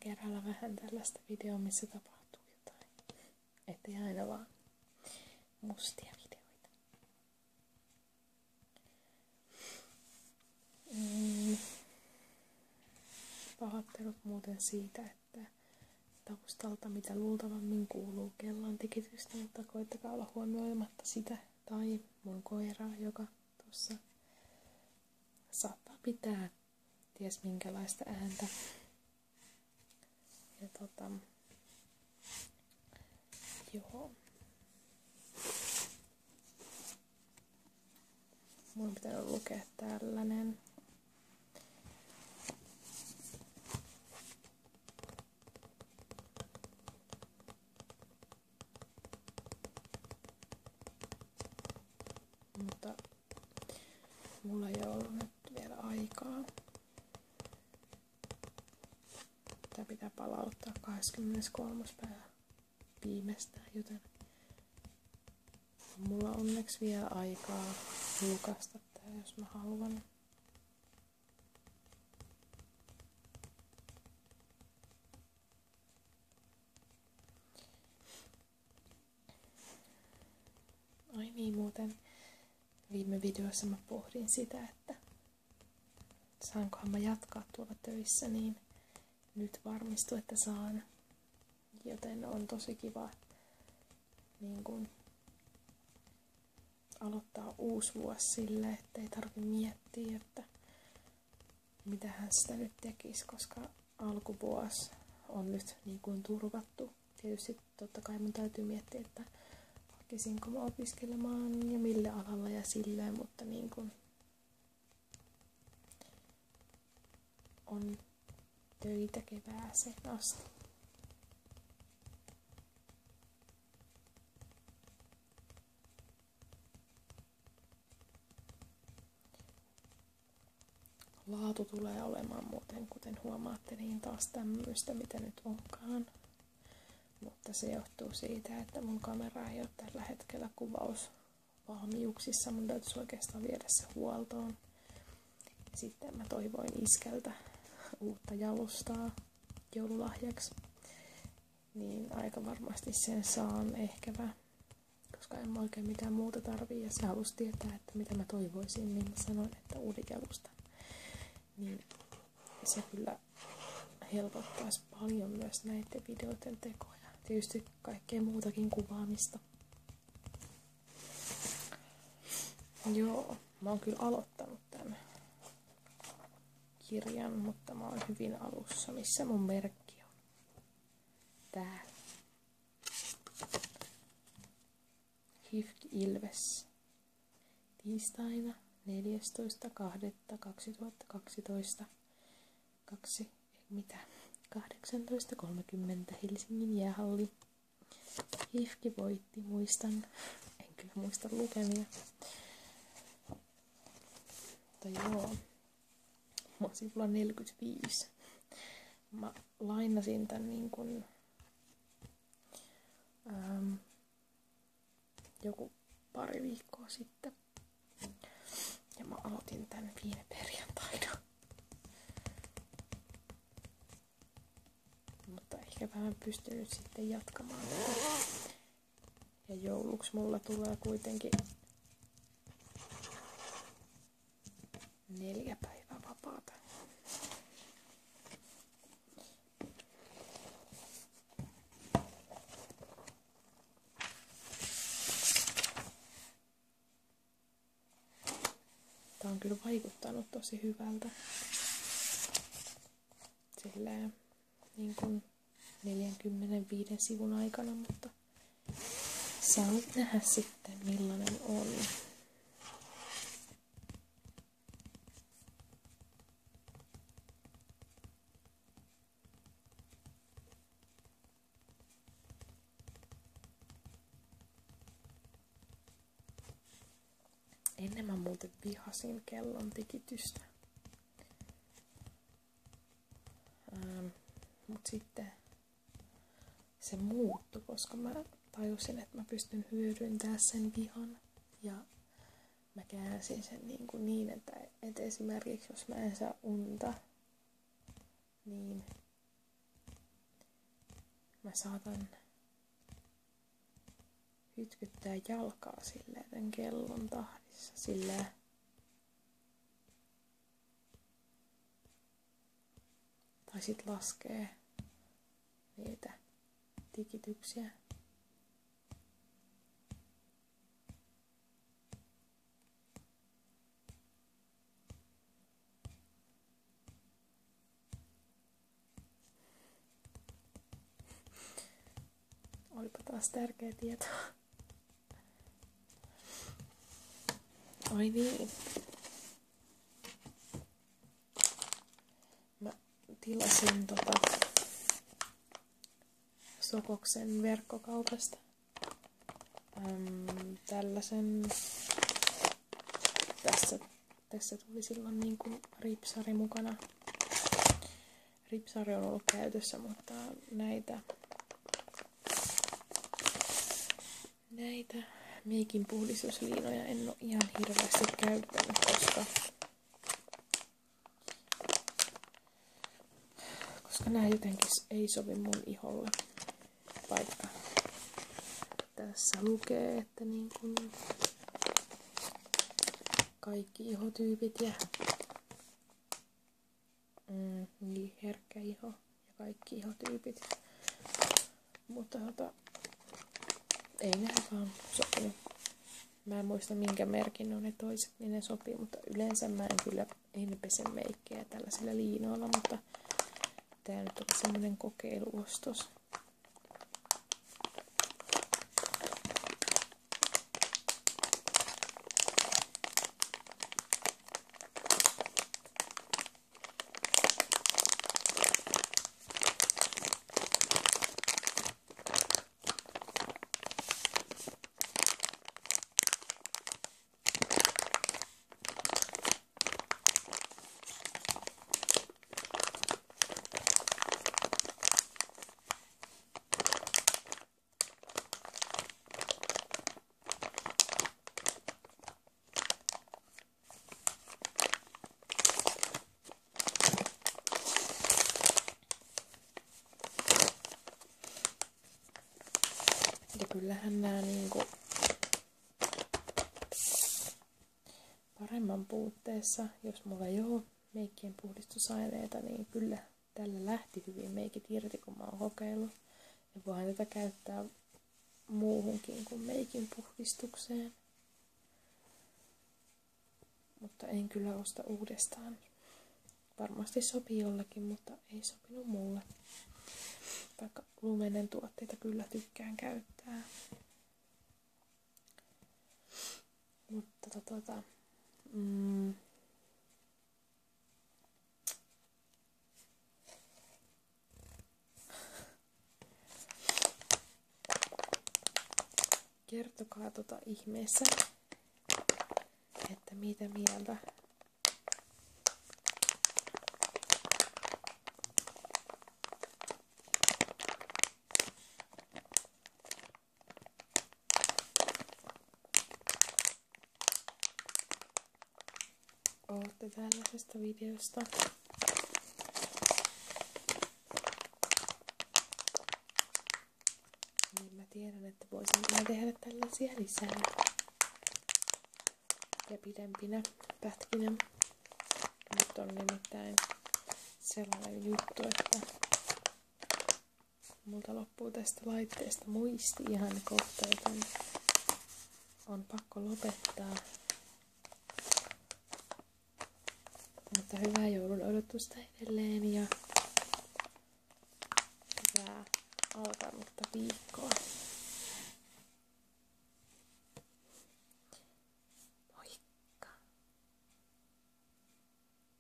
kerralla vähän tällaista videoa, missä tapahtuu jotain. Ettei aina vaan mustia videoita. Pahoittelut muuten siitä, että taustalta mitä luultavammin kuuluu kellon tikitystä, mutta koittakaa olla huomioimatta sitä tai mun koiraa, joka tuossa saattaa pitää ties minkälaista ääntä. Ja joo. Mun pitää lukea tällainen. Mutta mulla ei ole ollut nyt vielä aikaa. Tää pitää palauttaa 23. päivä viimeistään, joten mulla on onneksi vielä aikaa julkaista tää, jos mä haluan. Ai niin, muuten viime videossa mä pohdin sitä, että saankohan mä jatkaa tuolla töissä, niin nyt varmistu, että saan. Joten on tosi kiva niin kun aloittaa uusi vuosi silleen, ettei tarvi miettiä, että mitähän sitä nyt tekisi, koska alkuvuosi on nyt niin kuin turvattu. Tietysti totta kai mun täytyy miettiä, että hakisinko mä opiskelemaan ja mille alalla ja silleen, mutta niin kuin on töitä kevääseen asti. Laatu tulee olemaan muuten, kuten huomaatte, niin taas tämmöistä, mitä nyt onkaan. Mutta se johtuu siitä, että mun kamera ei ole tällä hetkellä kuvausvalmiuksissa. Mun täytyisi oikeastaan viedä se huoltoon. Sitten mä toivoin iskältä uutta jalustaa joululahjaksi. Niin aika varmasti sen saan ehkävä, koska en mä oikein mitään muuta tarvii. Ja se halusi tietää, että mitä mä toivoisin, niin mä sanoin, että uuden jalustan. Niin se kyllä helpottaisi paljon myös näiden videoiden tekoja. Tietysti kaikkea muutakin kuvaamista. Joo, mä oon kyllä aloittanut tämän kirjan, mutta mä oon hyvin alussa, missä mun merkki on. Tää. HIFK Ilves. Tiistaina 14.2.2012. 18.30 Helsingin jäähalli. HIFK voitti, muistan. En kyllä muista lukemia. Mutta joo. Mä oon sivulla 45. Mä lainasin tän niin kun joku pari viikkoa sitten. Ja mä aloitin tän viime perjantaina. Mutta ehkäpä mä pystyn nyt sitten jatkamaan tätä. Ja jouluksi mulla tulee kuitenkin 4 päivää vapaata. Tää on kyllä vaikuttanut tosi hyvältä. Silleen niin kuin 45 sivun aikana, mutta saa nyt nähdä sitten millainen on. Ennen mä muuten vihasin kellon tikitystä. Mut sitten se muuttui, koska mä tajusin, että mä pystyn hyödyntämään sen vihan. Ja mä käänsin sen niin että esimerkiksi jos mä en saa unta, niin mä saatan hytkyttää jalkaa silleen tän kellon tahdissa, silleen tai sit laskee niitä tikityksiä. Olipa taas tärkeä tieto. Ai niin. Mä tilasin Sokoksen verkkokaupasta tällaisen. Tässä tuli silloin niin kuin ripsari mukana. Ripsari on ollut käytössä, mutta näitä meikin puhdistusliinoja en ole ihan hirveästi käyttänyt, koska nämä jotenkin ei sovi mun iholle. Vaikka tässä lukee, että niin kuin kaikki ihotyypit ja niin herkkä iho ja kaikki ihotyypit. Mutta ei ne vaan sopinut. Mä en muista minkä merkin on ne toiset, niin ne sopii, mutta yleensä mä en pese meikkejä tällaisilla liinoilla, mutta tää nyt oli semmonen kokeiluostos. Ja kyllähän nämä niinku paremman puutteessa, jos mulla ei ole meikkien puhdistusaineita, niin kyllä tällä lähti hyvin meikit irti, kun mä oon kokeillut. Ja voihan tätä käyttää muuhunkin kuin meikin puhdistukseen. Mutta en kyllä osta uudestaan. Varmasti sopii jollekin, mutta ei sopinut mulle. Vaikka lumenen tuotteita kyllä tykkään käyttää. Mutta kertokaa ihmeessä, että mitä mieltä ootte tällaisesta videosta. Niin mä tiedän, että voisin kyllä tehdä tällaisia lisää. Ja pidempinä pätkinä. Nyt on nimittäin sellainen juttu, että multa loppuu tästä laitteesta muisti ihan kohta, joten on pakko lopettaa. Mutta hyvää joulun odotusta edelleen ja hyvää alkanutta viikkoa.